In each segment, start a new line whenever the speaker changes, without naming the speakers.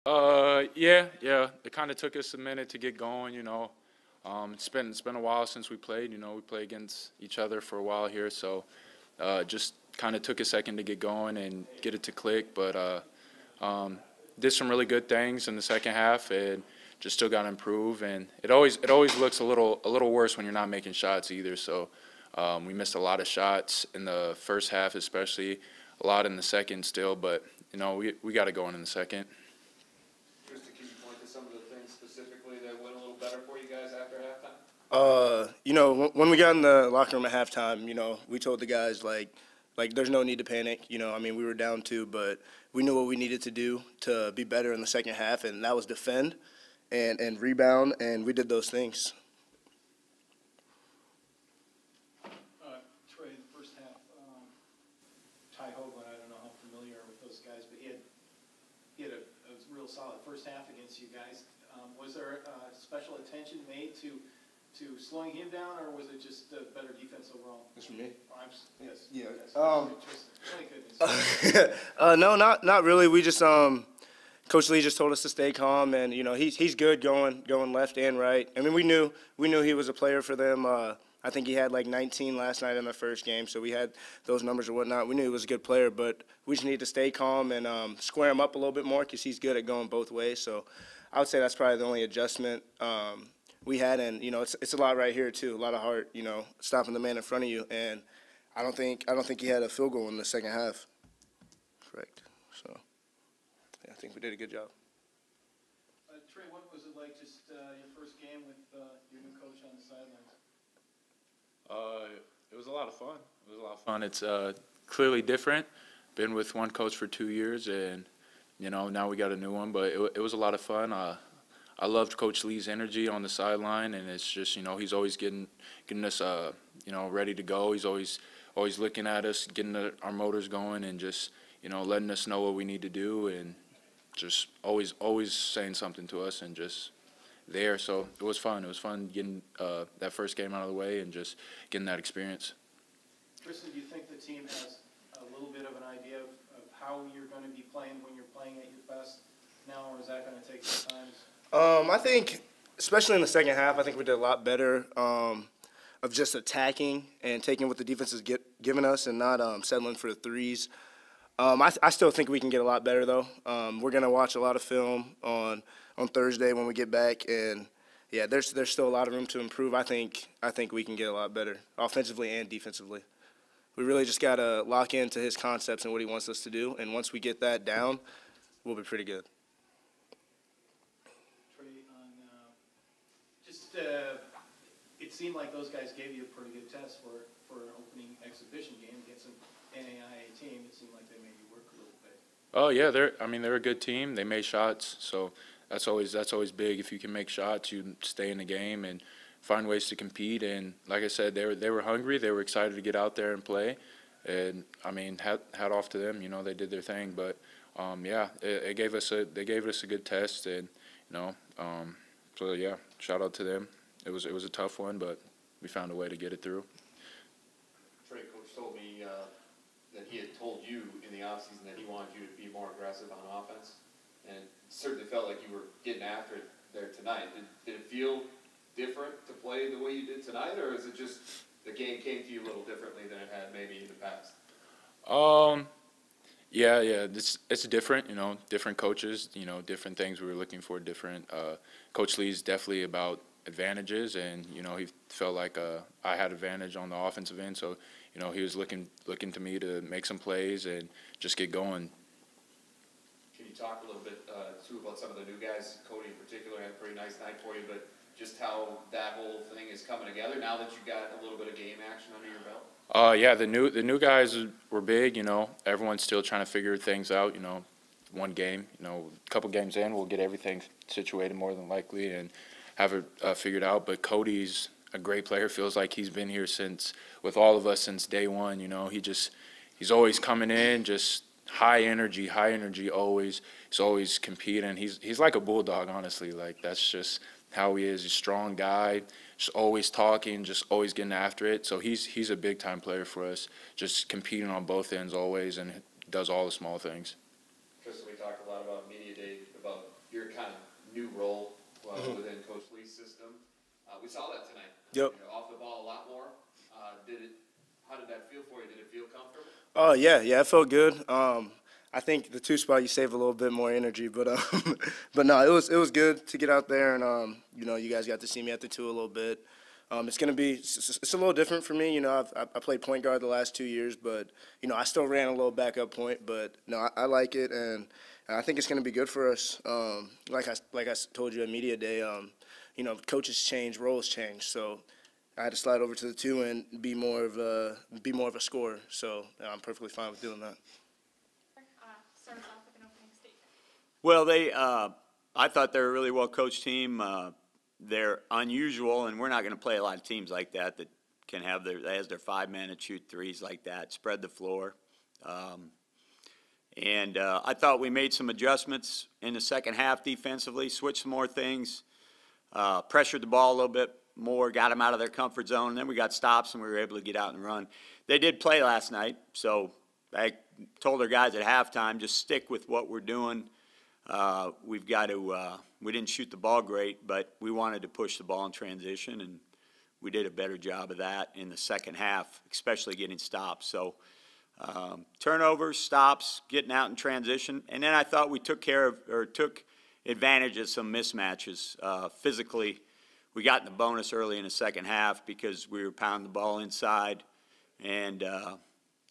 Yeah. It kind of took us a minute to get going, you know. It's been a while since we played. You know, we played against each other for a while here, so just kind of took a second to get going and get it to click. But did some really good things in the second half, and just still got to improve. And it always looks a little worse when you're not making shots either. So we missed a lot of shots in the first half, especially a lot in the second still. But you know, we got to go in the second.
Tristan, can you point to some of the things specifically that went a little better for you guys after halftime?
When we got in the locker room at halftime, we told the guys like there's no need to panic. I mean, we were down two, but we knew what we needed to do to be better in the second half, and that was defend and rebound, and we did those things.
Trey, the first half, Ty Hoagland, I don't know how familiar you are with those guys, but he had a real solid first half against you guys. Was there special attention made to slowing him down, or was it just better defense overall?
That's for me.
Yes.
Yeah.
No,
not really. We just Coach Lee just told us to stay calm, and he's good going left and right. I mean, we knew he was a player for them. I think he had like 19 last night in the first game, so we had those numbers and whatnot. We knew he was a good player, but we just need to stay calm and square him up a little bit more because he's good at going both ways. So I would say that's probably the only adjustment we had, and it's a lot right here too, a lot of heart, stopping the man in front of you, and I don't think he had a field goal in the second half. Correct. So yeah, I think we did a good job.
Trey, what was it like just your first game with your new coach on the sidelines?
It was a lot of fun. It's clearly different. Been with one coach for 2 years, and now we got a new one. But it was a lot of fun. I loved Coach Lee's energy on the sideline, and it's just he's always getting us ready to go. He's always looking at us, getting our motors going, and just letting us know what we need to do, and just always saying something to us, and just there. So it was fun. It was fun getting that first game out of the way and just getting that experience.
Tristan, do you think the team has a little bit of an idea of how you're going to be playing when you're playing at your best now, or is that going to take some time?
I think, especially in the second half, I think we did a lot better of just attacking and taking what the defense is giving us and not settling for the threes. I still think we can get a lot better, though. We're going to watch a lot of film on Thursday when we get back, and yeah, there's still a lot of room to improve. I think we can get a lot better, offensively and defensively. We really just got to lock into his concepts and what he wants us to do, and once we get that down, we'll be pretty good.
It seemed like those guys gave you a pretty good test for an opening exhibition game against an NAIA team. It seemed like they made you work a little bit.
Oh yeah, they're a good team. They made shots, so that's always big. If you can make shots, you stay in the game and find ways to compete. And like I said, they were hungry. They were excited to get out there and play. And I mean, hat off to them. They did their thing. But yeah, they gave us a good test, and so yeah, shout out to them. It was a tough one, but we found a way to get it through.
Trey, Coach told me that he had told you in the offseason that he wanted you to be more aggressive on offense, and it certainly felt like you were getting after it there tonight. Did it feel different to play the way you did tonight, or is it just the game came to you a little differently than it had maybe in the past?
Yeah, it's different, different coaches, different things we were looking for, different. Coach Lee's definitely about advantages, and he felt like I had advantage on the offensive end, so he was looking to me to make some plays and just get going.
Can you talk a little bit too about some of the new guys? Cody in particular had a pretty nice night for you, but just how that whole thing is coming together now that you got a little bit of game action under your belt.
Yeah, the new guys were big. Everyone's still trying to figure things out. One game, a couple games in, we'll get everything situated more than likely and have it figured out. But Cody's a great player. Feels like he's been here with all of us since day one. He's always coming in, just high energy always. He's always competing. He's like a bulldog, honestly. Like that's just how he is. He's a strong guy, just always talking, just always getting after it. So he's a big time player for us, just competing on both ends always, and does all the small things.
Tristan, we talked a lot about media day, about saw that tonight.
Yep.
You're off the ball a lot more. How did that feel for you? Did it feel comfortable?
Oh yeah, it felt good. I think the 2 spot you save a little bit more energy, but but no, it was good to get out there, and you know, you guys got to see me at the 2 a little bit. It's a little different for me. You know, I played point guard the last 2 years, but you know, I still ran a little backup point. But no, I like it, and I think it's gonna be good for us. Like I told you at media day, you know, coaches change, roles change, so I had to slide over to the 2 and be more of a scorer. So I'm perfectly fine with doing that.
Start us off with an opening statement.
Well, I thought they're a really well-coached team. They're unusual, and we're not going to play a lot of teams like that can have their 5-man and shoot threes like that, spread the floor. I thought we made some adjustments in the second half defensively, switched some more things, pressured the ball a little bit more, got them out of their comfort zone, and then we got stops and we were able to get out and run. They did play last night, so I told our guys at halftime, just stick with what we're doing. We've got to, we didn't shoot the ball great, but we wanted to push the ball in transition, and we did a better job of that in the second half, especially getting stops. So turnovers, stops, getting out in transition, and then I thought we took advantage of some mismatches. Physically, we got in the bonus early in the second half because we were pounding the ball inside, and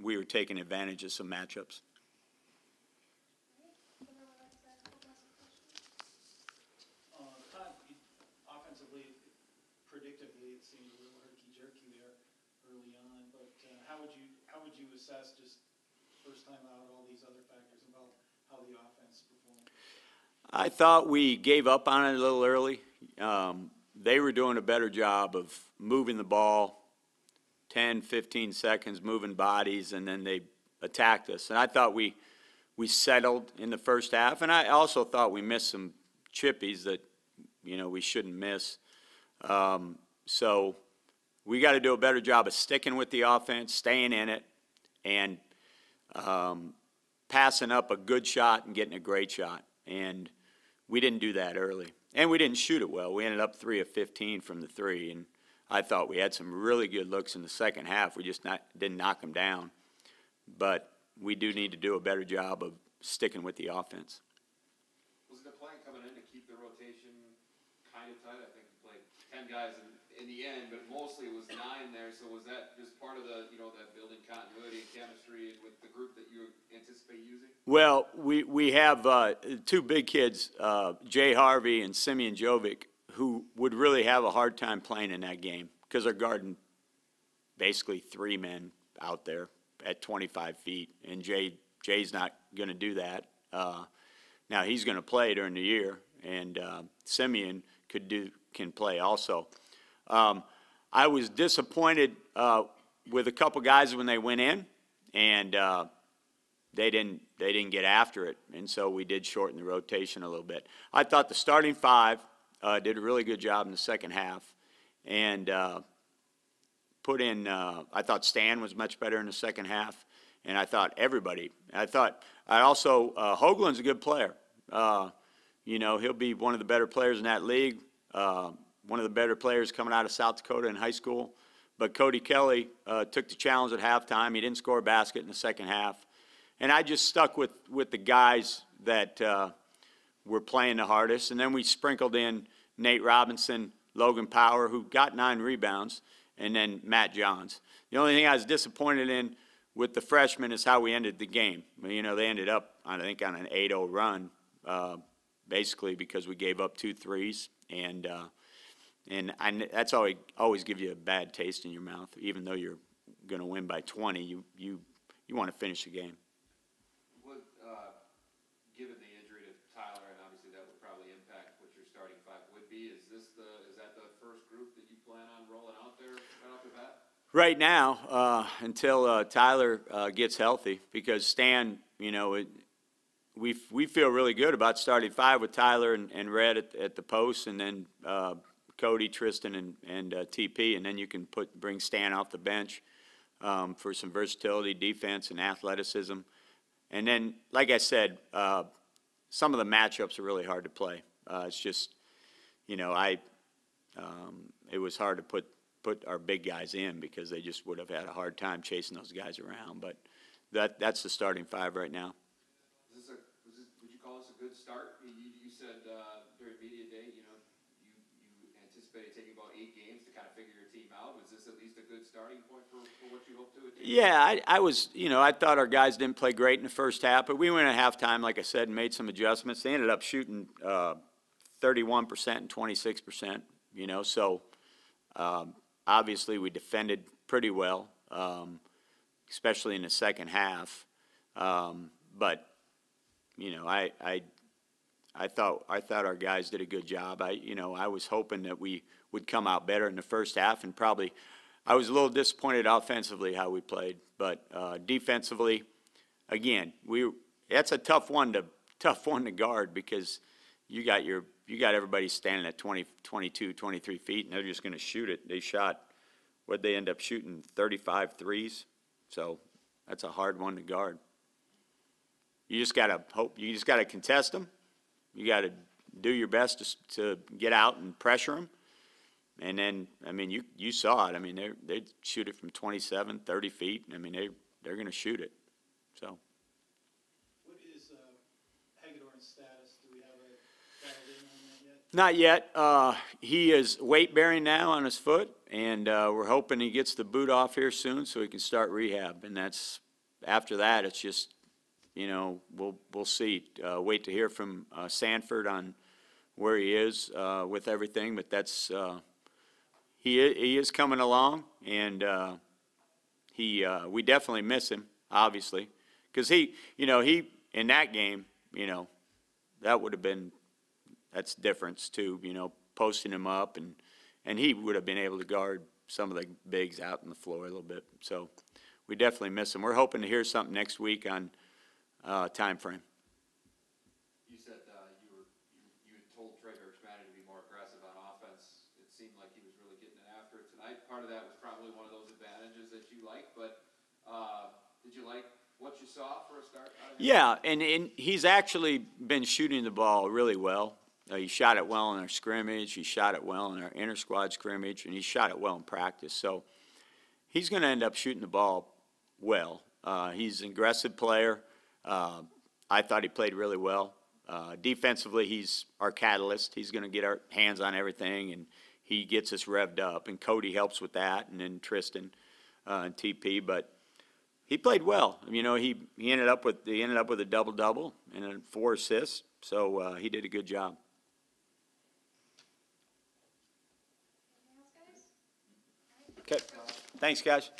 we were taking advantage of some matchups.
Offensively, predictably, it seemed a little herky-jerky there early on, but how would you assess just first time out all these other factors about how the offense performed?
I thought we gave up on it a little early. They were doing a better job of moving the ball, 10, 15 seconds, moving bodies, and then they attacked us. And I thought we settled in the first half, and I also thought we missed some chippies that, you know, we shouldn't miss. So we got to do a better job of sticking with the offense, staying in it, and passing up a good shot and getting a great shot. And we didn't do that early. And we didn't shoot it well. We ended up 3 of 15 from the 3, and I thought we had some really good looks in the second half. We just didn't knock them down. But we do need to do a better job of sticking with the offense.
Was the plan coming in to keep the rotation kind of tight? I think you played 10 guys in the end, but mostly it was 9 there. So was that just part of the, you know, that building continuity and chemistry with the group that you anticipate using?
Well, we have 2 big kids, Jay Harvey and Simeon Jovic, who would really have a hard time playing in that game because they're guarding basically 3 men out there at 25 feet, and Jay's not going to do that. Now he's going to play during the year, and Simeon can play also. I was disappointed with a couple guys when they went in, and they didn't get after it, and so we did shorten the rotation a little bit. I thought the starting 5 did a really good job in the second half, and put in. I thought Stan was much better in the second half, and I thought everybody. Hoagland's a good player. You know, he'll be one of the better players in that league. One of the better players coming out of South Dakota in high school. But Cody Kelly took the challenge at halftime. He didn't score a basket in the second half. And I just stuck with the guys that were playing the hardest. And then we sprinkled in Nate Robinson, Logan Power, who got 9 rebounds, and then Matt Johns. The only thing I was disappointed in with the freshmen is how we ended the game. You know, they ended up, I think, on an 8-0 run, basically because we gave up 2 threes. And that's always give you a bad taste in your mouth. Even though you're going to win by 20, you want to finish the game.
Given the injury to Tyler, and obviously that would probably impact what your starting 5 would be, is that the first group that you plan on rolling out there right off the bat?
Right now, until Tyler gets healthy, because Stan, you know, we feel really good about starting 5 with Tyler and Red at the post, and then Cody, Tristan, and TP, and then you can bring Stan off the bench for some versatility, defense, and athleticism. And then, like I said, some of the matchups are really hard to play. It's just, you know, it was hard to put our big guys in because they just would have had a hard time chasing those guys around. But that's the starting five right now.
Would you call this a good start? You said during media day, you anticipated taking about 8 games to kind of figure your team out. Was this at least a good starting point for what you hope to achieve?
Yeah, I was, I thought our guys didn't play great in the first half, but we went at halftime, like I said, and made some adjustments. They ended up shooting 31% and 26%, so obviously we defended pretty well, especially in the second half. But, I thought our guys did a good job. I was hoping that we would come out better in the first half, and probably I was a little disappointed offensively how we played, but defensively, again, that's a tough one to guard because you got everybody standing at 20, 22, 23 feet, and they're just going to shoot it. They shot, what'd they end up shooting, 35 threes? So that's a hard one to guard. You just got to hope, you just got to contest them. You got to do your best to get out and pressure them. And then, you saw it. They'd shoot it from 27, 30 feet. They're going to shoot it. So.
What is Hagedorn's status? Do we have a dialed in on that yet?
Not yet. He is weight-bearing now on his foot, and we're hoping he gets the boot off here soon so he can start rehab. And after that, it's just, we'll see. Wait to hear from Sanford on where he is with everything, but that's he is coming along, and we definitely miss him, obviously, because he in that game, that would have been, that's difference too, posting him up, and he would have been able to guard some of the bigs out on the floor a little bit. So we definitely miss him. We're hoping to hear something next week on time frame.
You said you had told Trey Hirschman to be more aggressive on offense. It seemed like he was really getting it after it tonight. Part of that was probably one of those advantages that you like, but did you like what you saw for a start?
Yeah, and he's actually been shooting the ball really well. He shot it well in our scrimmage. He shot it well in our inter-squad scrimmage, and he shot it well in practice. So he's going to end up shooting the ball well. He's an aggressive player. I thought he played really well. Defensively, he's our catalyst. He's going to get our hands on everything, and he gets us revved up. And Cody helps with that, and then Tristan and TP. But he played well. He ended up with a double-double and 4 assists. So he did a good job. Okay. Thanks, guys.